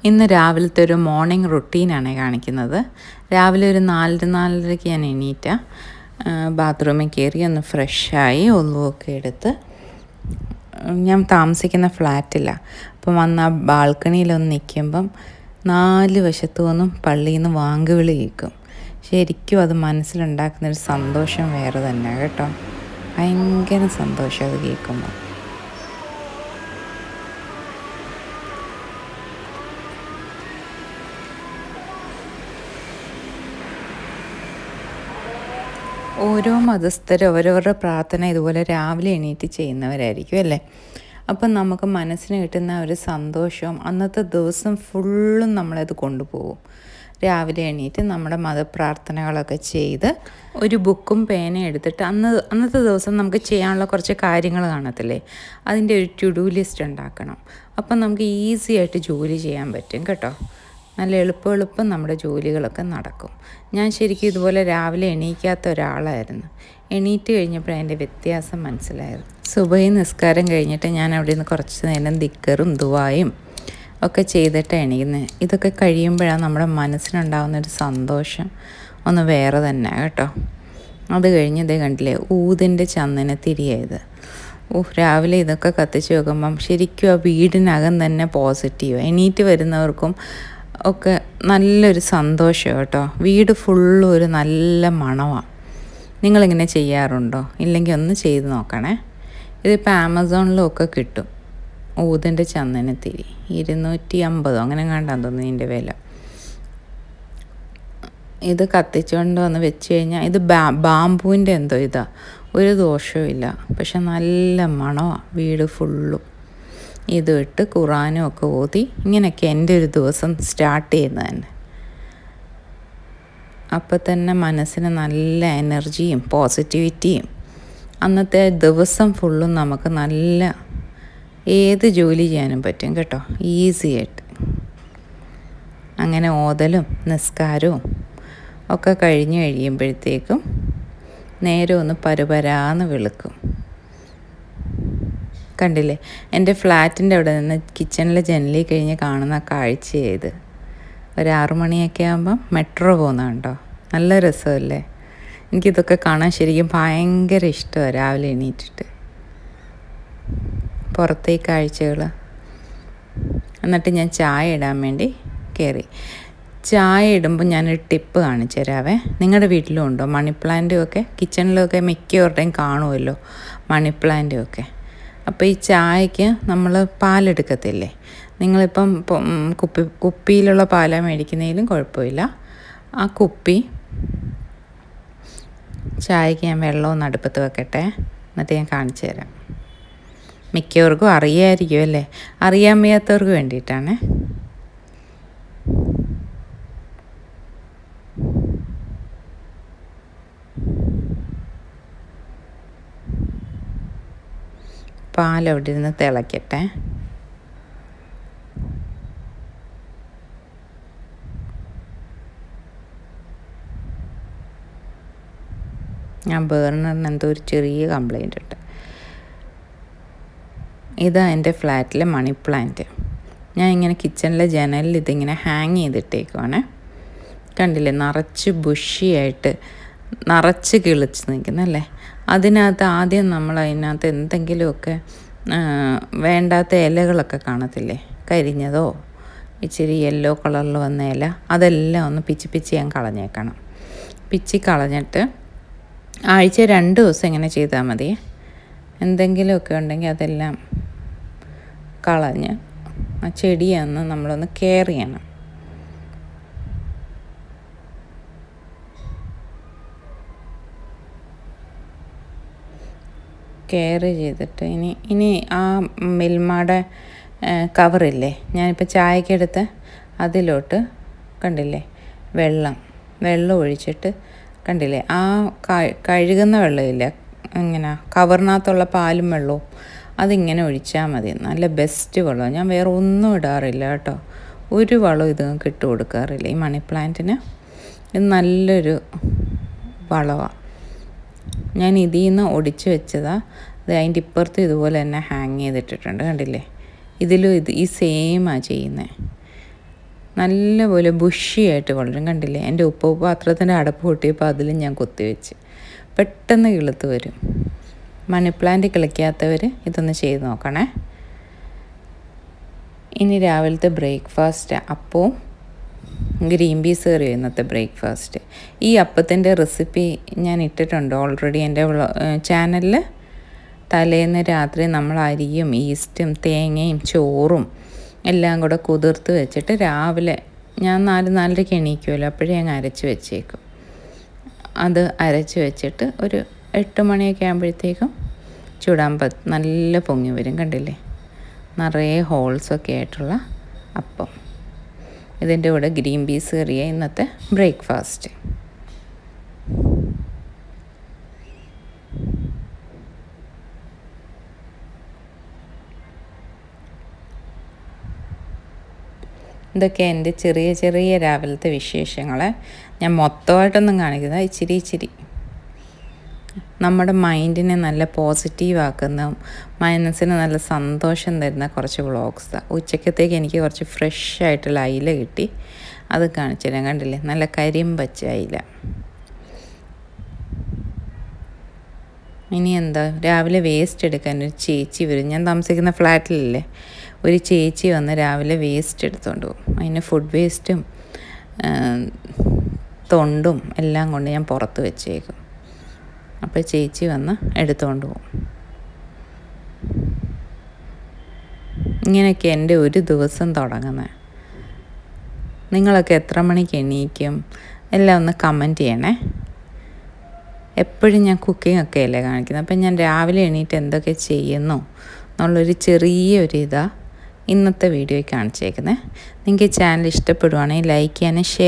ഇന്ന് രാവിലത്തെ ഒരു മോർണിംഗ് റുട്ടീനാണ് കാണിക്കുന്നത്. രാവിലെ ഒരു 4:30 ഞാൻ എണീറ്റ, ബാത്റൂമിൽ കയറി ഒന്ന് ഫ്രഷായി ഒന്നുമൊക്കെ എടുത്ത്, ഞാൻ താമസിക്കുന്ന ഫ്ലാറ്റില്ല. അപ്പം വന്ന് ആ ബാൽക്കണിയിലൊന്ന് നിൽക്കുമ്പം 4 വശത്തു നിന്നും പള്ളിയിൽ നിന്ന് വാങ്കുവിളി കേൾക്കും. ശരിക്കും അത് മനസ്സിലുണ്ടാക്കുന്നൊരു സന്തോഷം വേറെ തന്നെ കേട്ടോ. ഭയങ്കര സന്തോഷം അത് കേൾക്കുമ്പോൾ. ഓരോ മതസ്ഥരും അവരവരുടെ പ്രാർത്ഥന ഇതുപോലെ രാവിലെ എണീറ്റ് ചെയ്യുന്നവരായിരിക്കും അല്ലേ. അപ്പം നമുക്ക് മനസ്സിന് കിട്ടുന്ന ഒരു സന്തോഷവും അന്നത്തെ ദിവസം ഫുള്ളും നമ്മളത് കൊണ്ടുപോകും. രാവിലെ എണീറ്റ് നമ്മുടെ മതപ്രാർത്ഥനകളൊക്കെ ചെയ്ത് ഒരു ബുക്കും പേനയും എടുത്തിട്ട് അന്നത്തെ ദിവസം നമുക്ക് ചെയ്യാനുള്ള കുറച്ച് കാര്യങ്ങൾ കാണത്തില്ലേ, അതിൻ്റെ ഒരു ടു ഡു ലിസ്റ്റ് ഉണ്ടാക്കണം. അപ്പം നമുക്ക് ഈസി ആയിട്ട് ജോലി ചെയ്യാൻ പറ്റും കേട്ടോ. നല്ല എളുപ്പം നമ്മുടെ ജോലികളൊക്കെ നടക്കും. ഞാൻ ശരിക്കും ഇതുപോലെ രാവിലെ എണീക്കാത്ത ഒരാളായിരുന്നു. എണീറ്റ് കഴിഞ്ഞപ്പോൾ അതിൻ്റെ വ്യത്യാസം മനസ്സിലായിരുന്നു. സുബഹി നിസ്കാരം കഴിഞ്ഞിട്ട് ഞാൻ അവിടെ നിന്ന് കുറച്ച് നേരം ദിക്കറും ദുആയും ഒക്കെ ചെയ്തിട്ടാണ് എണീക്കുന്നത്. ഇതൊക്കെ കഴിയുമ്പോഴാണ് നമ്മുടെ മനസ്സിനുണ്ടാകുന്നൊരു സന്തോഷം ഒന്ന് വേറെ തന്നെ കേട്ടോ. അത് കഴിഞ്ഞ് ഇതേ കണ്ടില്ലേ, ഊതിൻ്റെ ചന്ദനത്തിരിയായത്. രാവിലെ ഇതൊക്കെ കത്തിച്ച് വെക്കുമ്പം ശരിക്കും ആ വീടിനകം തന്നെ പോസിറ്റീവ്. എണീറ്റ് വരുന്നവർക്കും ഒക്കെ നല്ലൊരു സന്തോഷം കേട്ടോ. വീട് ഫുള്ളും ഒരു നല്ല മണമാണ്. നിങ്ങളിങ്ങനെ ചെയ്യാറുണ്ടോ? ഇല്ലെങ്കിൽ ഒന്ന് ചെയ്ത് നോക്കണേ. ഇതിപ്പോൾ ആമസോണിലൊക്കെ കിട്ടും. ഊതിൻ്റെ ചന്ദനത്തിരി 250 അങ്ങനെ കണ്ടാന്ന് തോന്നുന്നു ഇതിൻ്റെ വില. ഇത് കത്തിച്ചുകൊണ്ട് വന്ന് വെച്ച് കഴിഞ്ഞാൽ ഇത് ബാമ്പൂവിൻ്റെ എന്തോ ഇതാ, ഒരു ദോഷവും ഇല്ല. പക്ഷെ നല്ല മണമാണ് വീട് ഫുള്ളും. ഇത് ഇട്ട് ഖുറാനും ഒക്കെ ഓതി ഇങ്ങനെയൊക്കെ എൻ്റെ ഒരു ദിവസം സ്റ്റാർട്ട് ചെയ്യുന്നത് തന്നെ. അപ്പം തന്നെ മനസ്സിന് നല്ല എനർജിയും പോസിറ്റിവിറ്റിയും, അന്നത്തെ ദിവസം ഫുള്ളും നമുക്ക് നല്ല ഏത് ജോലി ചെയ്യാനും പറ്റും കേട്ടോ, ഈസി ആയിട്ട്. അങ്ങനെ ഓതലും നിസ്കാരവും ഒക്കെ കഴിഞ്ഞ് കഴിയുമ്പോഴത്തേക്കും നേരെ ഒന്ന് പരുപരാന്ന് വെളുക്കും. കണ്ടില്ലേ, എൻ്റെ ഫ്ലാറ്റിൻ്റെ അവിടെ നിന്ന് കിച്ചണിലെ ജനലിൽ കഴിഞ്ഞ് കാണുന്ന കാഴ്ചയായത്. ഒരു 6 മണിയൊക്കെ ആകുമ്പം മെട്രോ പോകുന്ന കണ്ടോ, നല്ല രസമല്ലേ. എനിക്കിതൊക്കെ കാണാൻ ശരിക്കും ഭയങ്കര ഇഷ്ടമാണ്. രാവിലെ എണീറ്റിട്ട് പുറത്തെ കാഴ്ചകൾ. എന്നിട്ട് ഞാൻ ചായ ഇടാൻ വേണ്ടി കയറി. ചായ ഇടുമ്പോൾ ഞാനൊരു ടിപ്പ് കാണിച്ചു തരാവേ. നിങ്ങളുടെ വീട്ടിലും ഉണ്ടോ മണി പ്ലാന്റും ഒക്കെ? കിച്ചണിലൊക്കെ മിക്കവരുടെയും കാണുമല്ലോ മണി പ്ലാന്റും ഒക്കെ. അപ്പോൾ ഈ ചായക്ക് നമ്മൾ പാലെടുക്കത്തില്ലേ, നിങ്ങളിപ്പം കുപ്പിയിലുള്ള പാലാണ് മേടിക്കുന്നതിലും കുഴപ്പമില്ല. ആ കുപ്പി ചായക്ക് ഞാൻ വെള്ളമൊന്ന് അടുപ്പത്ത് വെക്കട്ടെ, എന്നിട്ട് ഞാൻ കാണിച്ചു തരാം. മിക്കവർക്കും അറിയാമായിരിക്കും അല്ലേ, അറിയാൻ വയ്യാത്തവർക്ക് വേണ്ടിയിട്ടാണ്. പാലവിടെ ഇരുന്ന് തിളയ്ക്കട്ടെ. ഞാൻ ബേർണറിന് എന്തോ ഒരു ചെറിയ കംപ്ലൈൻ്റ് ഉണ്ട്. ഇതാ എൻ്റെ ഫ്ലാറ്റിലെ മണി പ്ലാന്റ്. ഞാൻ ഇങ്ങനെ കിച്ചണിലെ ജനലിൽ ഇതിങ്ങനെ ഹാങ് ചെയ്തിട്ടേക്കുവാണ്. കണ്ടില്ലേ, നിറച്ച് ബുഷിയായിട്ട് നിറച്ച് കിളിച്ച് നിൽക്കുന്നല്ലേ. അതിനകത്ത് ആദ്യം നമ്മൾ അതിനകത്ത് എന്തെങ്കിലുമൊക്കെ വേണ്ടാത്ത ഇലകളൊക്കെ കാണത്തില്ലേ, കരിഞ്ഞതോ ഇച്ചിരി യെല്ലോ കളറിൽ വന്ന ഇല, അതെല്ലാം ഒന്ന് പിച്ചി ഞാൻ കളഞ്ഞേക്കണം. പിച്ചി കളഞ്ഞിട്ട് ആഴ്ച 2 ദിവസം ഇങ്ങനെ ചെയ്താൽ മതി. എന്തെങ്കിലുമൊക്കെ ഉണ്ടെങ്കിൽ അതെല്ലാം കളഞ്ഞ് ആ ചെടിയൊന്ന് നമ്മളൊന്ന് കെയർ ചെയ്യണം. കെയർ ചെയ്തിട്ട് ഇനി ആ മിൽമയുടെ കവറില്ലേ, ഞാനിപ്പോൾ ചായക്കെടുത്ത് അതിലോട്ട് കണ്ടില്ലേ വെള്ളം ഒഴിച്ചിട്ട്, കണ്ടില്ലേ ആ കഴുകുന്ന വെള്ളമില്ല, ഇങ്ങനെ കവറിനകത്തുള്ള പാലും വെള്ളവും അതിങ്ങനെ ഒഴിച്ചാൽ മതി. നല്ല ബെസ്റ്റ് വെള്ളം. ഞാൻ വേറെ ഒന്നും ഇടാറില്ല കേട്ടോ, ഒരു വളം ഇതൊന്നും ഇട്ട് കൊടുക്കാറില്ല. ഈ മണി പ്ലാന്റിന് ഇത് നല്ലൊരു വളമാണ്. ഞാൻ ഇതിൽ നിന്ന് ഒടിച്ച് വെച്ചതാണ്. അത് അതിൻ്റെ ഇപ്പുറത്ത് ഇതുപോലെ തന്നെ ഹാങ് ചെയ്തിട്ടിട്ടുണ്ട്, കണ്ടില്ലേ. ഇതിലും ഈ സെയിമാണ് ചെയ്യുന്നത്. നല്ലപോലെ ബുഷിയായിട്ട് വളരും. കണ്ടില്ലേ, എൻ്റെ ഉപ്പ് പാത്രത്തിൻ്റെ അടപ്പ് പൊട്ടിയപ്പോൾ അതിലും ഞാൻ കുത്തിവെച്ച്. പെട്ടെന്ന് കിളുത്ത് വരും. മണി പ്ലാന്റ് കിളിക്കാത്തവർ ഇതൊന്ന് ചെയ്ത് നോക്കണേ. ഇനി രാവിലത്തെ ബ്രേക്ക്ഫാസ്റ്റ് അപ്പവും ഗ്രീൻ പീസ് കറിയും ഇന്നത്തെ ബ്രേക്ക്ഫാസ്റ്റ്. ഈ അപ്പത്തിൻ്റെ റെസിപ്പി ഞാൻ ഇട്ടിട്ടുണ്ട് ഓൾറെഡി എൻ്റെ ചാനലിൽ. തലേന്ന് രാത്രി നമ്മൾ അരിയും ഈസ്റ്റും തേങ്ങയും ചോറും എല്ലാം കൂടെ കുതിർത്ത് വെച്ചിട്ട് രാവിലെ ഞാൻ 4-4:30 എണീക്കുമല്ലോ, അപ്പോഴേ അങ്ങ് അരച്ച് വെച്ചേക്കും. അത് അരച്ച് വെച്ചിട്ട് ഒരു 8 മണിയൊക്കെ ആകുമ്പോഴത്തേക്കും ചുടാൻ നല്ല പൊങ്ങി വരും. കണ്ടില്ലേ, നിറയെ ഹോൾസൊക്കെ ആയിട്ടുള്ള അപ്പം. ഇതിൻ്റെ കൂടെ ഗ്രീൻ പീസ് കറിയ ഇന്നത്തെ ബ്രേക്ക്ഫാസ്റ്റ്. ഇതൊക്കെ എൻ്റെ ചെറിയ ചെറിയ രാവിലത്തെ വിശേഷങ്ങൾ. ഞാൻ മൊത്തമായിട്ടൊന്നും കാണിക്കുന്നത് ഇച്ചിരി നമ്മുടെ മൈൻഡിനെ നല്ല പോസിറ്റീവ് ആക്കുന്ന, മനസ്സിന് നല്ല സന്തോഷം തരുന്ന കുറച്ച് വ്ളോഗ്സാണ്. ഉച്ചക്കത്തേക്ക് എനിക്ക് കുറച്ച് ഫ്രഷ് ആയിട്ടുള്ള അയില കിട്ടി, അത് കാണിച്ചു തരാം. കണ്ടില്ലേ, നല്ല കരിമ്പച്ച അയില. ഇനി എന്താ, രാവിലെ വേസ്റ്റ് എടുക്കാൻ ഒരു ചേച്ചി വരും. ഞാൻ താമസിക്കുന്ന ഫ്ലാറ്റിലല്ലേ, ഒരു ചേച്ചി വന്ന് രാവിലെ വേസ്റ്റ് എടുത്തുകൊണ്ട് പോകും. അതിന് ഫുഡ് വേസ്റ്റും തൊണ്ടും എല്ലാം കൊണ്ട് ഞാൻ പുറത്ത് വെച്ചേക്കും. അപ്പോൾ ചേച്ചി വന്ന് എടുത്തുകൊണ്ട് പോകും. ഇങ്ങനെയൊക്കെ എൻ്റെ ഒരു ദിവസം തുടങ്ങുന്നത്. നിങ്ങളൊക്കെ എത്ര മണിക്ക് എണീക്കും എല്ലാം ഒന്ന് കമൻറ്റ് ചെയ്യണേ. എപ്പോഴും ഞാൻ കുക്കിംഗ് ഒക്കെ അല്ലേ കാണിക്കുന്നത്. അപ്പം ഞാൻ രാവിലെ എണീറ്റ് എന്തൊക്കെ ചെയ്യുന്നു എന്നുള്ളൊരു ചെറിയൊരു ഇന്നത്തെ വീഡിയോയിൽ കാണിച്ചേക്കുന്നത്. നിങ്ങൾക്ക് ചാനൽ ഇഷ്ടപ്പെടുവാണെങ്കിൽ ലൈക്ക് ചെയ്യാനും ഷെയർ